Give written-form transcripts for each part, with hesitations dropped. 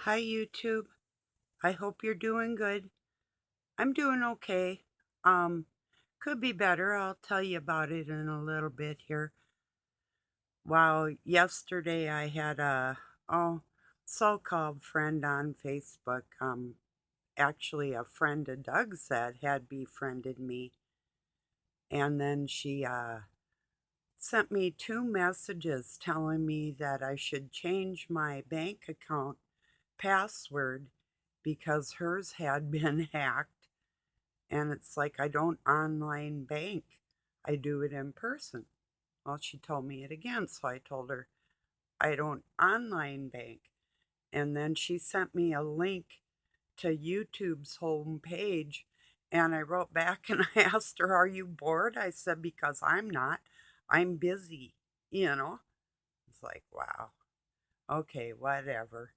Hi, YouTube. I hope you're doing good. I'm doing okay. Um, could be better. I'll tell you about it in a little bit here. Wow, yesterday I had a so-called friend on Facebook. Actually a friend of Doug's that had befriended me, and then she sent me two messages telling me that I should change my bank account password because hers had been hacked. And it's like, I don't online bank, I do it in person. Well, she told me it again, so I told her I don't online bank. And then she sent me a link to YouTube's home page. And I wrote back and I asked her, "Are you bored?" I said, "Because I'm not. I'm busy, you know?" It's like, wow. Okay, whatever.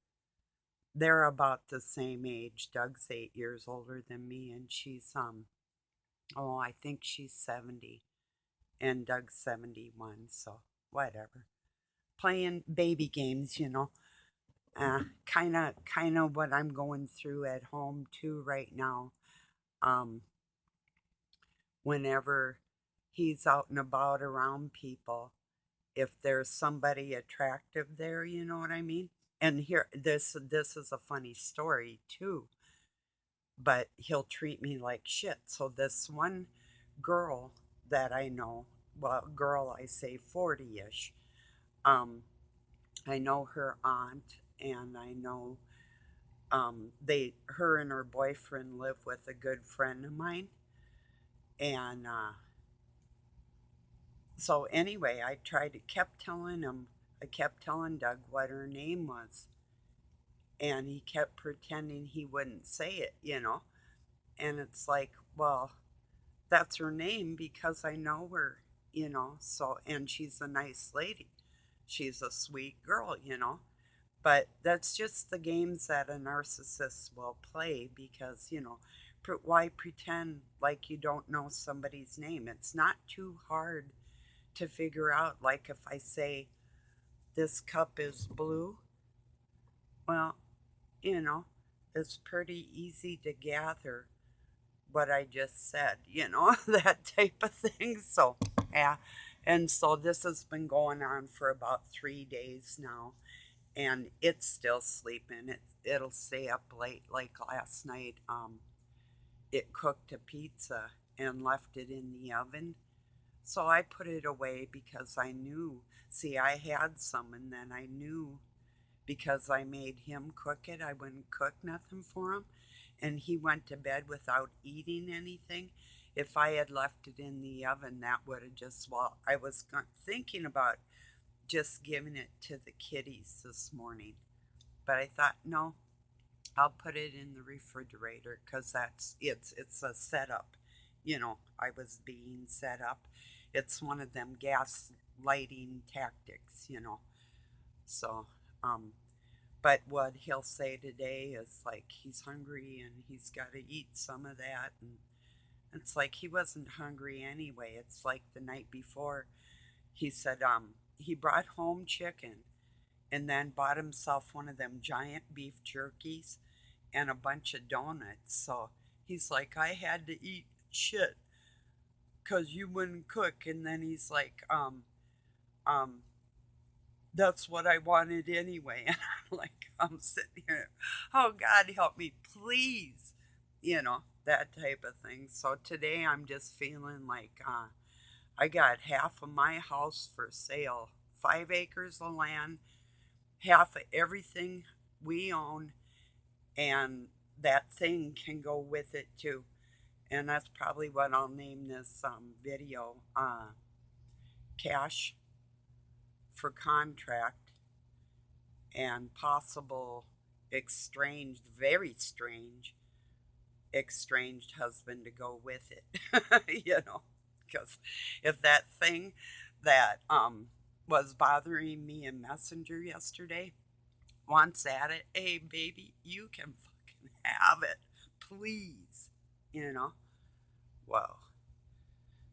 They're about the same age. Doug's 8 years older than me, and she's, oh, I think she's 70 and Doug's 71, so whatever. Playing baby games. Kind of what I'm going through at home too right now. Um, Whenever he's out and about around people, if there's somebody attractive there, you know what I mean? And here, this is a funny story too, but he'll treat me like shit. So this one girl that I know, well, girl, I say 40-ish. Um, I know her aunt, and I know her and her boyfriend live with a good friend of mine, and so anyway, I kept telling Doug what her name was, and he kept pretending he wouldn't say it. And it's like, well, that's her name because I know her. So, and she's a nice lady. She's a sweet girl. But that's just the games that a narcissist will play because, why pretend like you don't know somebody's name? It's not too hard to figure out. Like if I say, this cup is blue, well, you know, it's pretty easy to gather what I just said, that type of thing. So, yeah. And so this has been going on for about 3 days now, and it's still sleeping. It'll stay up late. Like last night, it cooked a pizza and left it in the oven. So I put it away because I knew. See, I had some, and then I knew because I made him cook it. I wouldn't cook nothing for him, and he went to bed without eating anything. If I had left it in the oven, that would have just, well, I was thinking about just giving it to the kitties this morning. But I thought, no, I'll put it in the refrigerator because it's a setup. I was being set up. It's one of them gas lighting tactics. So, um, but what he'll say today is like he's hungry and he's got to eat some of that, and it's like he wasn't hungry anyway. It's like the night before he said he brought home chicken and then bought himself one of them giant beef jerkies and a bunch of donuts. So he's like, I had to eat shit because you wouldn't cook. And then he's like, um, that's what I wanted anyway. And I'm sitting here, oh, God, help me, please. That type of thing. So today I'm just feeling like I got half of my house for sale, 5 acres of land, half of everything we own, and that thing can go with it too. And that's probably what I'll name this video, Cash for Contract and Possible Estranged, Very Strange Estranged Husband to go with it. Because if that thing that was bothering me in Messenger yesterday wants at it, hey, baby, you can fucking have it. Please. You know? Well,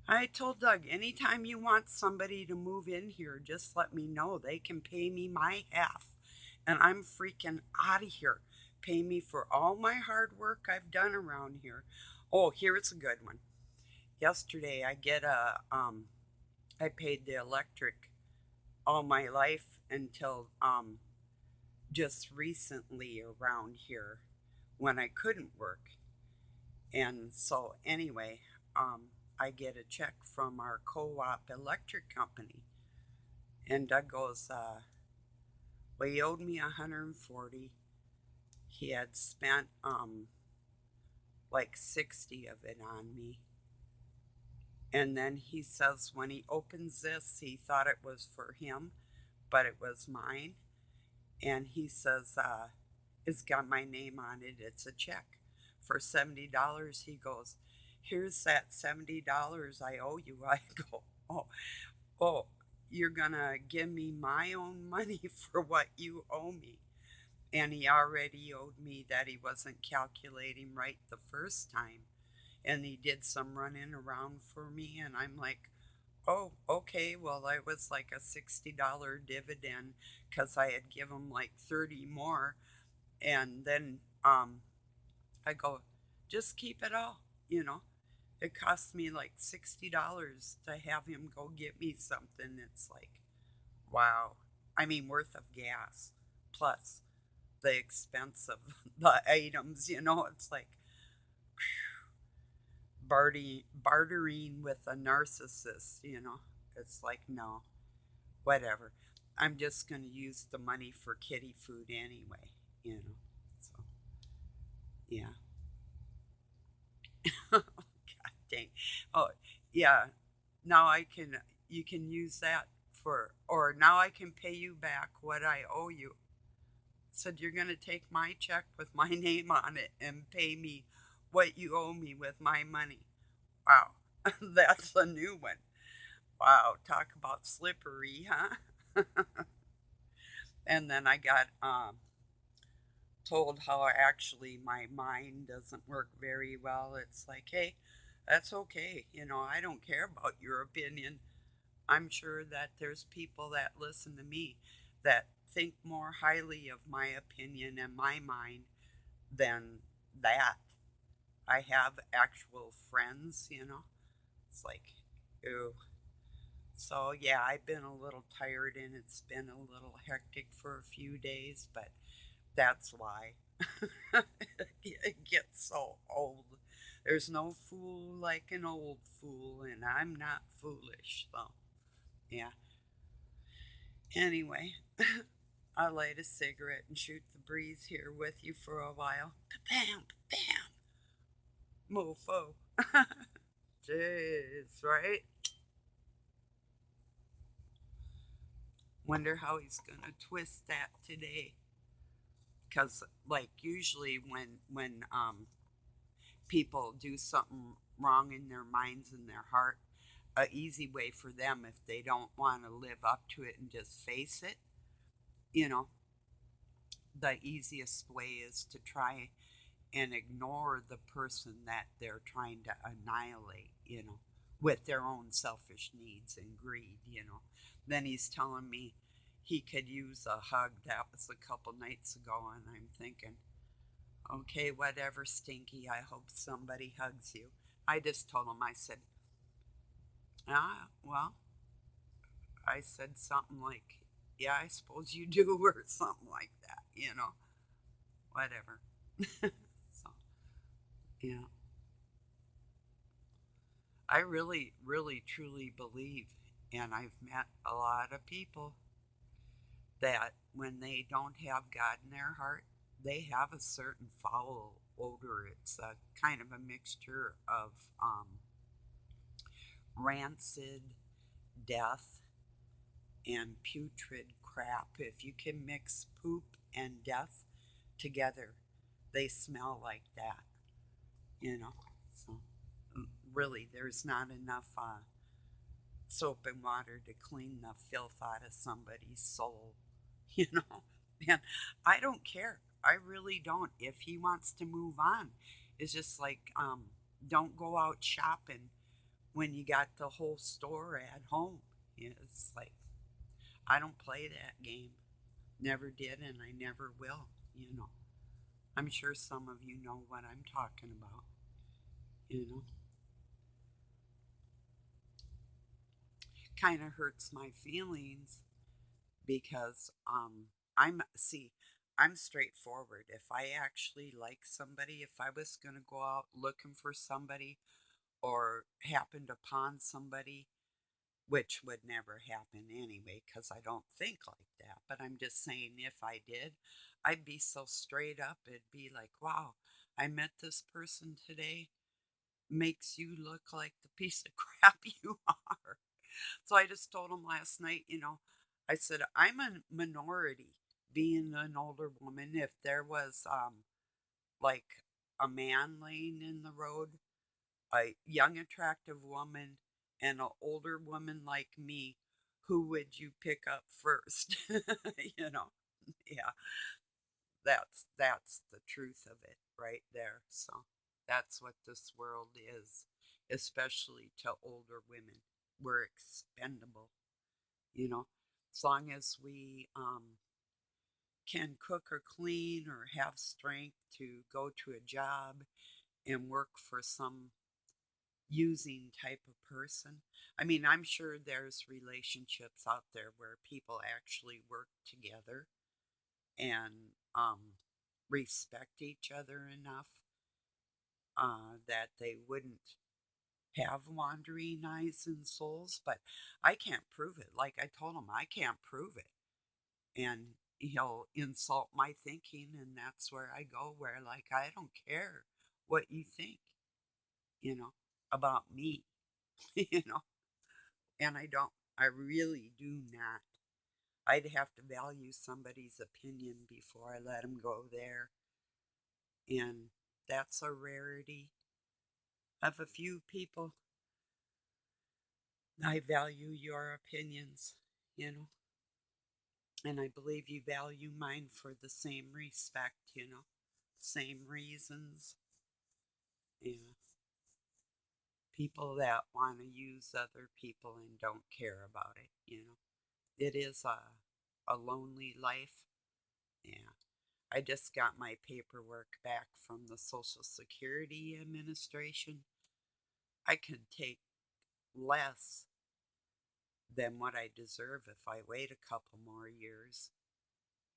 I told Doug, anytime you want somebody to move in here, just let me know. They can pay me my half. And I'm freaking out of here. Pay me for all my hard work I've done around here. Oh, here's a good one. Yesterday I paid the electric all my life until just recently around here when I couldn't work. And so anyway, I get a check from our co-op electric company, and Doug goes, well, he owed me 140. He had spent like 60 of it on me. And then he says when he opens this, he thought it was for him, but it was mine. And he says, it's got my name on it. It's a check for $70. He goes, here's that $70 I owe you. I go, oh, you're going to give me my own money for what you owe me. And he already owed me that he wasn't calculating right the first time. And he did some running around for me. And I'm like, oh, okay, well, I was like a $60 dividend because I had given him like 30 more. And then I go, just keep it all, you know. It cost me like $60 to have him go get me something. It's like, wow. I mean, worth of gas plus the expense of the items, you know. It's like bartering with a narcissist, you know. It's like, no, whatever. I'm just going to use the money for kitty food anyway, you know. So, yeah. God dang. Oh, yeah. Now you can use that for, or now I can pay you back what I owe you. Said you're going to take my check with my name on it and pay me what you owe me with my money. Wow. That's a new one. Wow. Talk about slippery, huh? And then I got told how actually my mind doesn't work very well. It's like, hey, that's okay. You know, I don't care about your opinion. I'm sure that there's people that listen to me that think more highly of my opinion and my mind than that. I have actual friends, you know. It's like, ew. So, yeah, I've been a little tired and it's been a little hectic for a few days, but that's why. It gets so old. There's no fool like an old fool, and I'm not foolish, so yeah. Anyway, I'll light a cigarette and shoot the breeze here with you for a while. Bam, bam, mofo. Jeez, right? Wonder how he's gonna twist that today. Cause like usually when people do something wrong in their minds and their heart, a easy way for them if they don't want to live up to it and just face it, you know, the easiest way is to try and ignore the person that they're trying to annihilate, you know, with their own selfish needs and greed, you know. Then he's telling me he could use a hug. That was a couple nights ago, and I'm thinking, okay, whatever, Stinky, I hope somebody hugs you. I just told him, I said, well, I said something like, yeah, I suppose you do, or something like that, you know, whatever. So, yeah. I really, really, truly believe, and I've met a lot of people that when they don't have God in their heart, they have a certain foul odor. It's a kind of a mixture of rancid death and putrid crap. If you can mix poop and death together, they smell like that, you know. So, really, there's not enough soap and water to clean the filth out of somebody's soul, you know. And I don't care. I really don't. If he wants to move on, it's just like, don't go out shopping when you got the whole store at home. It's like, I don't play that game. Never did, and I never will, you know. I'm sure some of you know what I'm talking about, you know. Kind of hurts my feelings because see, I'm straightforward. If I actually like somebody, if I was going to go out looking for somebody or happened upon somebody, which would never happen anyway because I don't think like that, but I'm just saying if I did, I'd be so straight up. It'd be like, wow, I met this person today, makes you look like the piece of crap you are. So I just told him last night, I said, I'm a minority being an older woman. If there was like a man laying in the road, a young, attractive woman, and an older woman like me, who would you pick up first? you know, yeah, that's the truth of it right there. So that's what this world is, especially to older women. We're expendable, you know, as long as we can cook or clean or have strength to go to a job and work for some using type of person. I mean, I'm sure there's relationships out there where people actually work together and respect each other enough that they wouldn't have wandering eyes and souls, but I can't prove it. Like I told him, I can't prove it. And he'll insult my thinking, and that's where I go, where like, I don't care what you think, you know, about me, you know, and I don't. I really do not. I'd have to value somebody's opinion before I let them go there. And that's a rarity of a few people. I value your opinions, you know, and I believe you value mine for the same respect, same reasons. Yeah. People that want to use other people and don't care about it, It is a lonely life. Yeah. I just got my paperwork back from the Social Security Administration. I could take less than what I deserve if I wait a couple more years,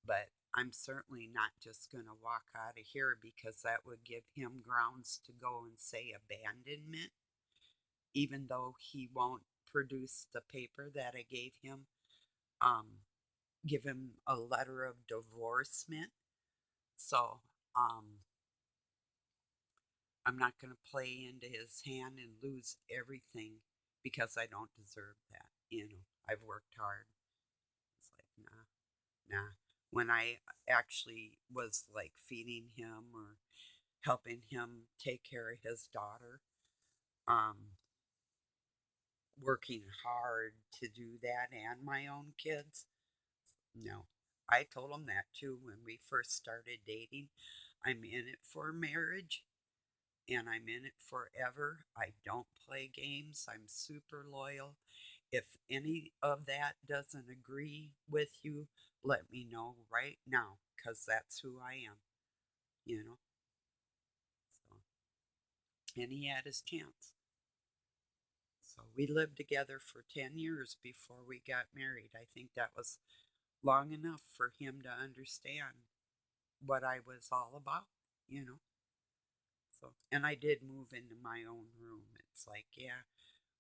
but I'm certainly not just going to walk out of here because that would give him grounds to go and say abandonment, even though he won't produce the paper that I gave him. Um, give him a letter of divorcement. So, I'm not going to play into his hand and lose everything because I don't deserve that. I've worked hard. It's like, nah, nah. When I actually was like feeding him or helping him take care of his daughter, um, working hard to do that and my own kids, no. I told him that too when we first started dating. I'm in it for marriage and I'm in it forever. I don't play games. I'm super loyal. If any of that doesn't agree with you, let me know right now because that's who I am, you know? So, and he had his chance. So we lived together for 10 years before we got married. I think that was long enough for him to understand what I was all about, you know? So, and I did move into my own room. It's like, yeah,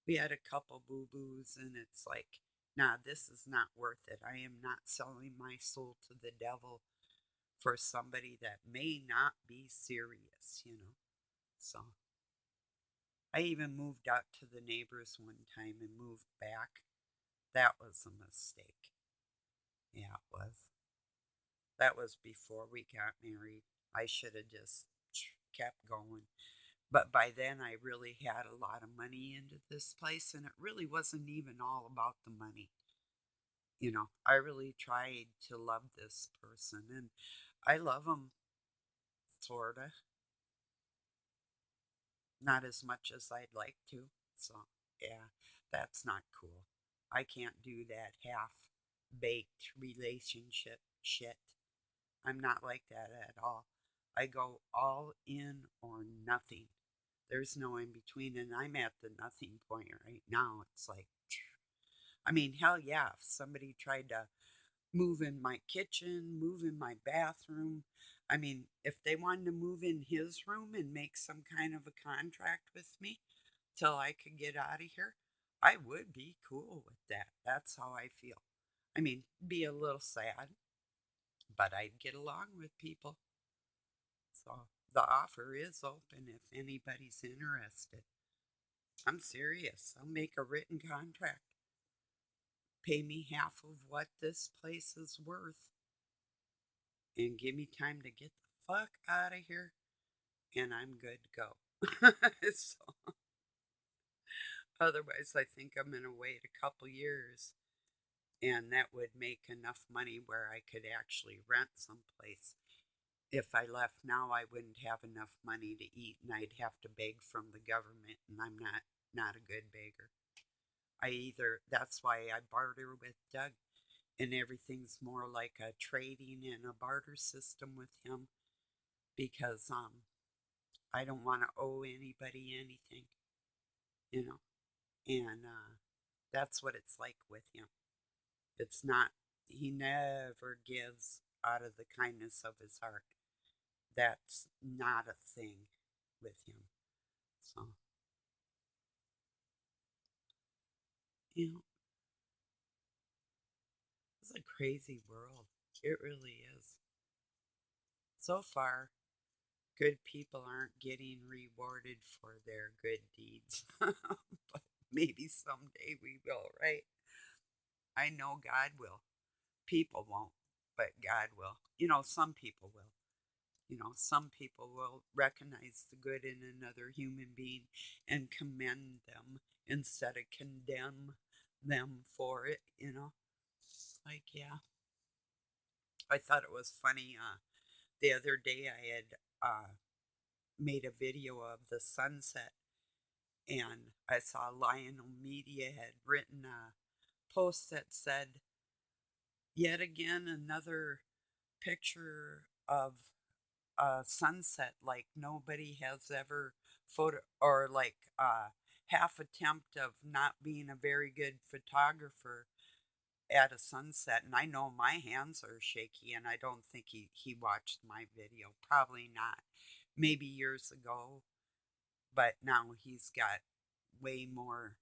we had a couple boo boos, and it's like, nah, this is not worth it. I am not selling my soul to the devil for somebody that may not be serious. So I even moved out to the neighbors one time and moved back. That was a mistake. Yeah, it was. That was before we got married. I should have just kept going. But by then, I really had a lot of money into this place, and it really wasn't even all about the money. I really tried to love this person, and I love him, sorta. Not as much as I'd like to. So, yeah, that's not cool. I can't do that half baked relationship. shit. I'm not like that at all. I go all in or nothing. There's no in between, and I'm at the nothing point right now. It's like, I mean, hell yeah, if somebody tried to move in my kitchen, move in my bathroom, I mean, if they wanted to move in his room and make some kind of a contract with me till I could get out of here, I would be cool with that. That's how I feel. I mean, be a little sad, but I'd get along with people. So the offer is open if anybody's interested. I'm serious. I'll make a written contract. Pay me half of what this place is worth and give me time to get the fuck out of here and I'm good to go. So otherwise I think I'm gonna wait a couple years and that would make enough money where I could actually rent someplace. If I left now, I wouldn't have enough money to eat, and I'd have to beg from the government, and I'm not a good beggar. I either that's why I barter with Doug, and everything's more like a trading and a barter system with him because I don't want to owe anybody anything, you know, and that's what it's like with him. It's not he never gives out of the kindness of his heart. That's not a thing with him. So, you know, it's a crazy world. It really is. So far, good people aren't getting rewarded for their good deeds. But maybe someday we will, right? I know God will. People won't, but God will. Some people will. Some people will recognize the good in another human being and commend them instead of condemn them for it. Like, yeah. I thought it was funny. The other day I had made a video of the sunset, and I saw Lionel Media had written a post that said, yet again, another picture of a sunset like nobody has ever photo or like half attempt of not being a very good photographer at a sunset. And I know my hands are shaky, and I don't think he watched my video. Probably not. Maybe years ago, but now he's got way more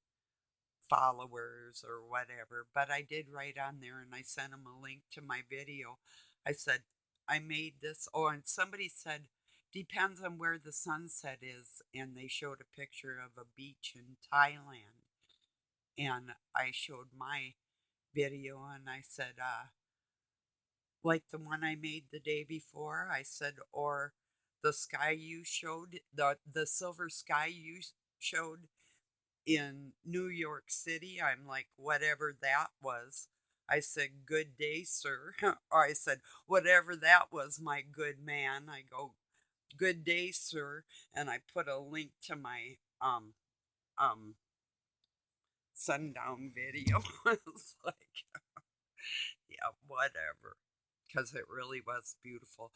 followers or whatever. But I did write on there and I sent him a link to my video. I said, I made this. Oh, and somebody said, depends on where the sunset is. And they showed a picture of a beach in Thailand. And I showed my video and I said, like the one I made the day before, I said, or the sky you showed, the silver sky you showed in New York City. I'm like, whatever that was. I said, good day, sir. Or I said, whatever that was, my good man. I go, good day, sir. And I put a link to my um sundown video. It's like, yeah, whatever. Because it really was beautiful.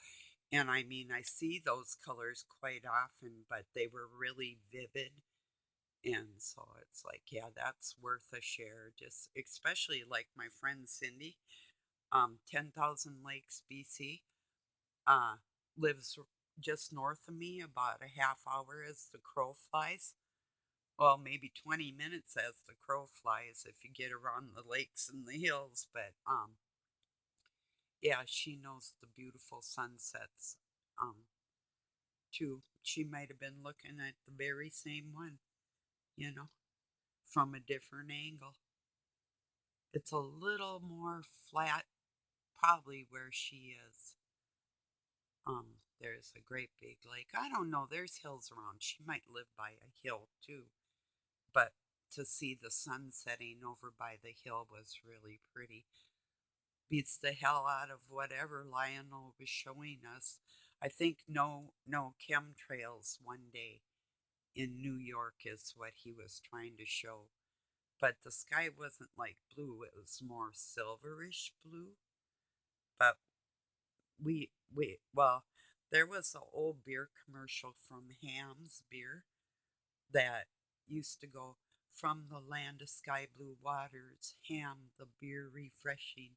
And I mean, I see those colors quite often, but they were really vivid. And so it's like, yeah, that's worth a share. Just especially like my friend Cindy, 10,000 Lakes, BC, uh, lives just north of me, about a half hour as the crow flies. Well, maybe 20 minutes as the crow flies if you get around the lakes and the hills. But yeah, she knows the beautiful sunsets too. She might have been looking at the very same one, you know, from a different angle. It's a little more flat, probably where she is. There's a great big lake. I don't know. There's hills around. She might live by a hill too. But to see the sun setting over by the hill was really pretty. Beats the hell out of whatever Lionel was showing us. I think no chemtrails one day in New York is what he was trying to show. But the sky wasn't like blue, it was more silverish blue. But well, there was an old beer commercial from Ham's Beer that used to go from the land of sky blue waters, ham, the beer refreshing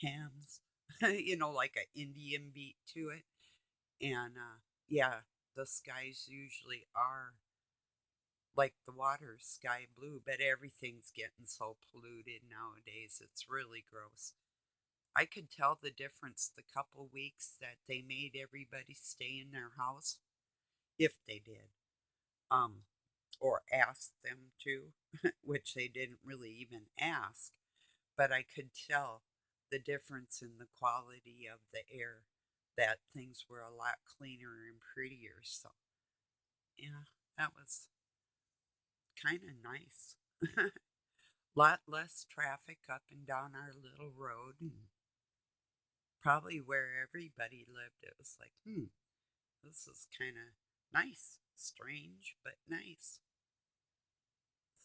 hams, like an Indian beat to it. And yeah, the skies usually are like the water's sky blue, but everything's getting so polluted nowadays. It's really gross. I could tell the difference the couple weeks that they made everybody stay in their house, if they did, um, or asked them to, which they didn't really even ask. But I could tell the difference in the quality of the air, that things were a lot cleaner and prettier. So, yeah, that was kind of nice. Lot less traffic up and down our little road, and probably where everybody lived. It was like, this is kind of nice. Strange, but nice.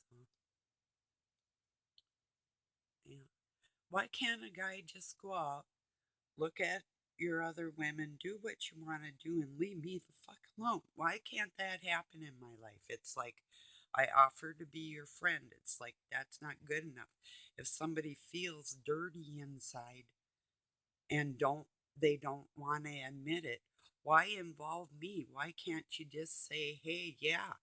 So, yeah. Why can't a guy just go out, look at your other women, do what you want to do, and leave me the fuck alone? Why can't that happen in my life? It's like I offer to be your friend. It's like that's not good enough. If somebody feels dirty inside and don't want to admit it, why involve me? Why can't you just say, "Hey, yeah,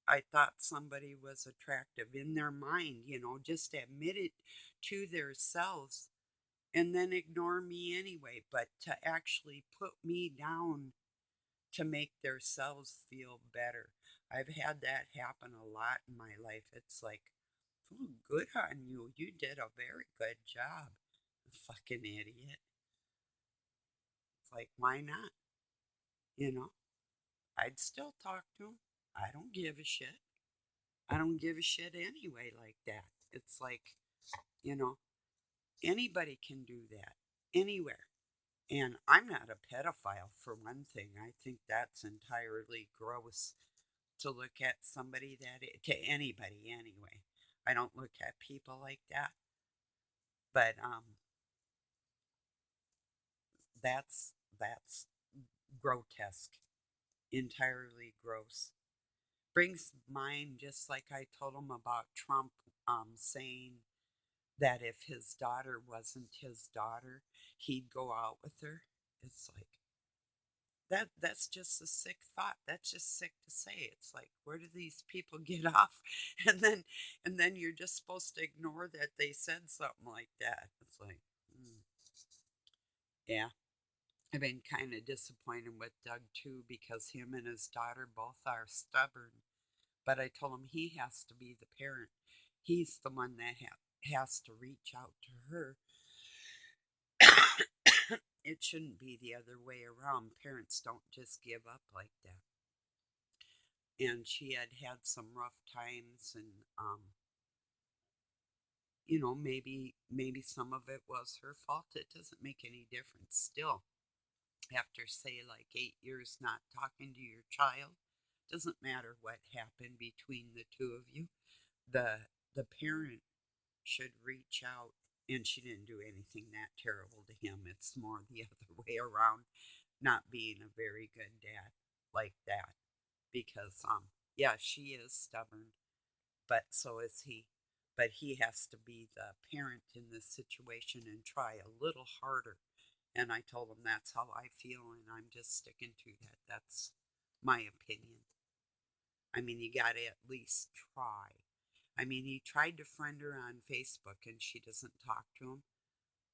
I thought somebody was attractive," in their mind, just admit it to themselves and then ignore me anyway. But to actually put me down to make themselves feel better. I've had that happen a lot in my life. It's like, oh, good on you. You did a very good job. Fucking idiot. It's like, why not? You know, I'd still talk to him. I don't give a shit. I don't give a shit anyway, like that. It's like, you know, anybody can do that anywhere. And I'm not a pedophile, for one thing. I think that's entirely gross to look at somebody to anybody anyway. I don't look at people like that. But that's grotesque, entirely gross. Brings mind, just like I told him about Trump saying that if his daughter wasn't his daughter, he'd go out with her. It's like that's just a sick thought. That's just sick to say. It's like, where do these people get off? And then you're just supposed to ignore that they said something like that. It's like, mm, yeah. I've been kind of disappointed with Doug too, because him and his daughter both are stubborn. But I told him he has to be the parent. He's the one that has to reach out to her. It shouldn't be the other way around. Parents don't just give up like that. And she had had some rough times, and maybe some of it was her fault. It doesn't make any difference. Still, after say like 8 years not talking to your child, doesn't matter what happened between the two of you. The parent should reach out, and she didn't do anything that terrible to him. It's more the other way around, not being a very good dad like that. Because yeah, she is stubborn, but so is he. But he has to be the parent in this situation and try a little harder. And I told him that's how I feel, and I'm just sticking to that. That's my opinion. I mean, you got to at least try. I mean, he tried to friend her on Facebook and she doesn't talk to him,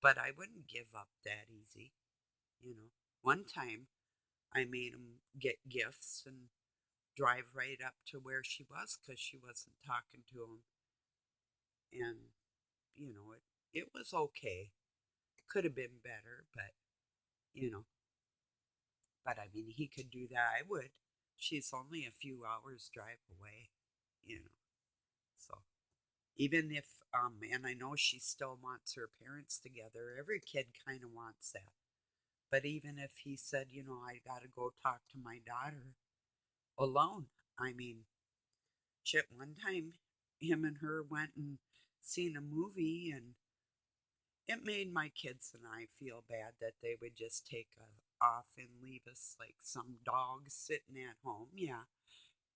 but I wouldn't give up that easy. One time I made him get gifts and drive right up to where she was because she wasn't talking to him. And, it was okay. Could have been better, you know, but I mean, he could do that. I would. She's only a few hours drive away, you know. So even if, and I know she still wants her parents together. Every kid kind of wants that. But even if he said, I got to go talk to my daughter alone, I mean, shit, one time him and her went and seen a movie, and it made my kids and I feel bad that they would just take off and leave us like some dog sitting at home. Yeah.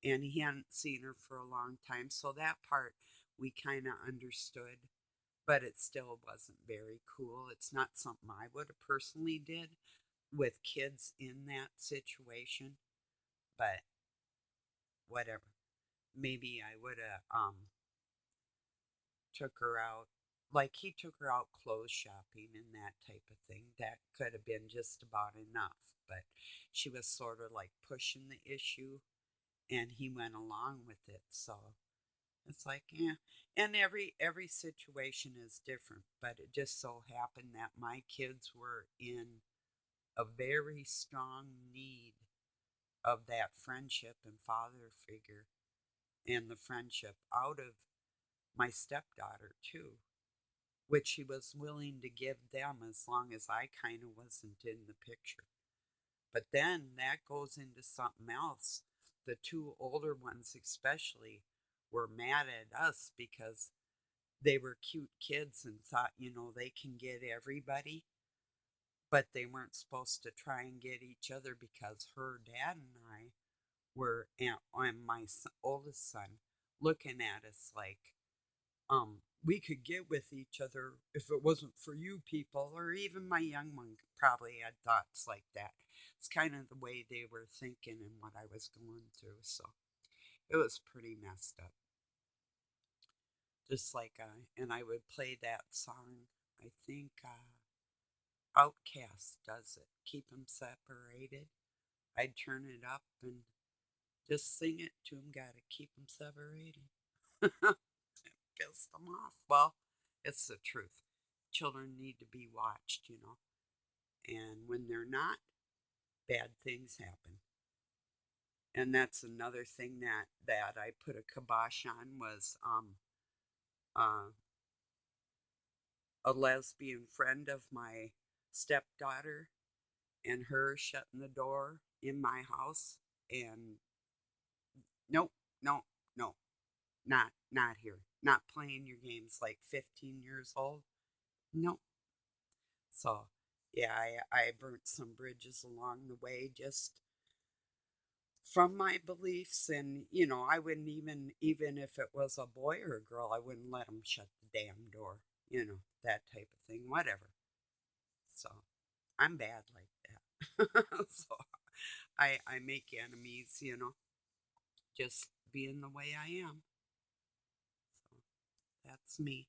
And he hadn't seen her for a long time. So that part we kind of understood, but it still wasn't very cool. It's not something I would have personally did with kids in that situation, but whatever. Maybe I would have took her out, like he took her out clothes shopping and that type of thing. That could have been just about enough, but she was sort of like pushing the issue and he went along with it. So it's like, yeah. And every situation is different, but it just so happened that my kids were in a very strong need of that friendship and father figure and the friendship out of my stepdaughter too, which she was willing to give them as long as I kind of wasn't in the picture. But then that goes into something else. The two older ones, especially, were mad at us because they were cute kids and thought, they can get everybody, but they weren't supposed to try and get each other because her dad and I were, and my oldest son, looking at us like, we could get with each other if it wasn't for you people, or even my young one probably had thoughts like that. It's kind of the way they were thinking and what I was going through. So it was pretty messed up. Just like, and I would play that song. I think Outcast does it. Keep them separated. I'd turn it up and just sing it to them. Gotta keep them separated. Piss them off. Well, it's the truth. Children need to be watched. And when they're not, bad things happen. And that's another thing that I put a kibosh on was uh, a lesbian friend of my stepdaughter and her shutting the door in my house and nope, no, no, not here. Not playing your games like 15 years old. Nope. So yeah, I burnt some bridges along the way just from my beliefs and I wouldn't even if it was a boy or a girl, I wouldn't let them shut the damn door, that type of thing, whatever. So I'm bad like that. So I make enemies, just being the way I am. So that's me.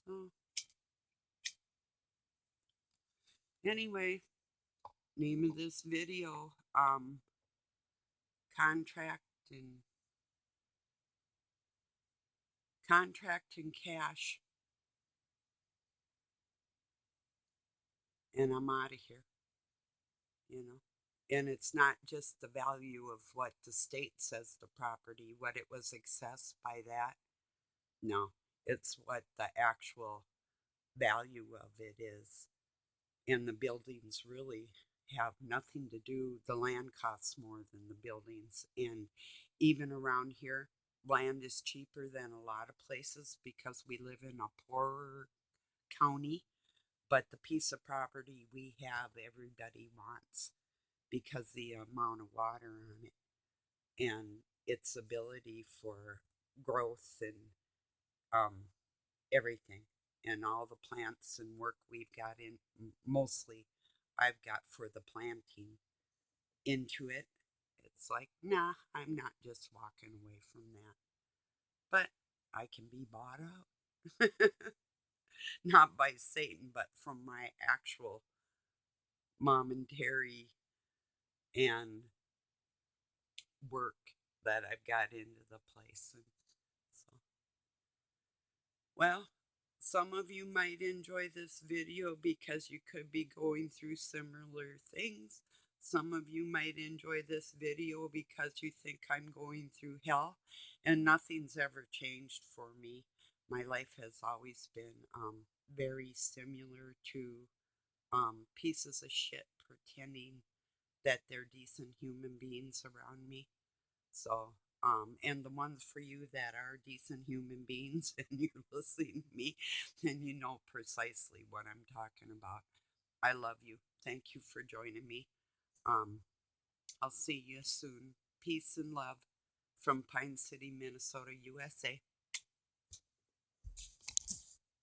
So anyway, name of this video, contract and contract and cash, and I'm out of here, you know. And it's not just the value of what the state says the property, what it was assessed by that. No, it's what the actual value of it is. And the buildings really have nothing to do. The land costs more than the buildings. And even around here, land is cheaper than a lot of places because we live in a poorer county. But the piece of property we have, everybody wants because the amount of water on it and its ability for growth and um, everything and all the plants and work we've got in, mostly I've got for the planting into it. It's like, nah, I'm not just walking away from that. But I can be bought out. Not by Satan, but from my actual momentary and work that I've got into the place. And so, well, some of you might enjoy this video because you could be going through similar things. Some of you might enjoy this video because you think I'm going through hell, and nothing's ever changed for me. My life has always been very similar to pieces of shit pretending that they're decent human beings around me. So And the ones for you that are decent human beings and you're listening to me and you know precisely what I'm talking about. I love you. Thank you for joining me. Um, I'll see you soon. Peace and love from Pine City, Minnesota, USA.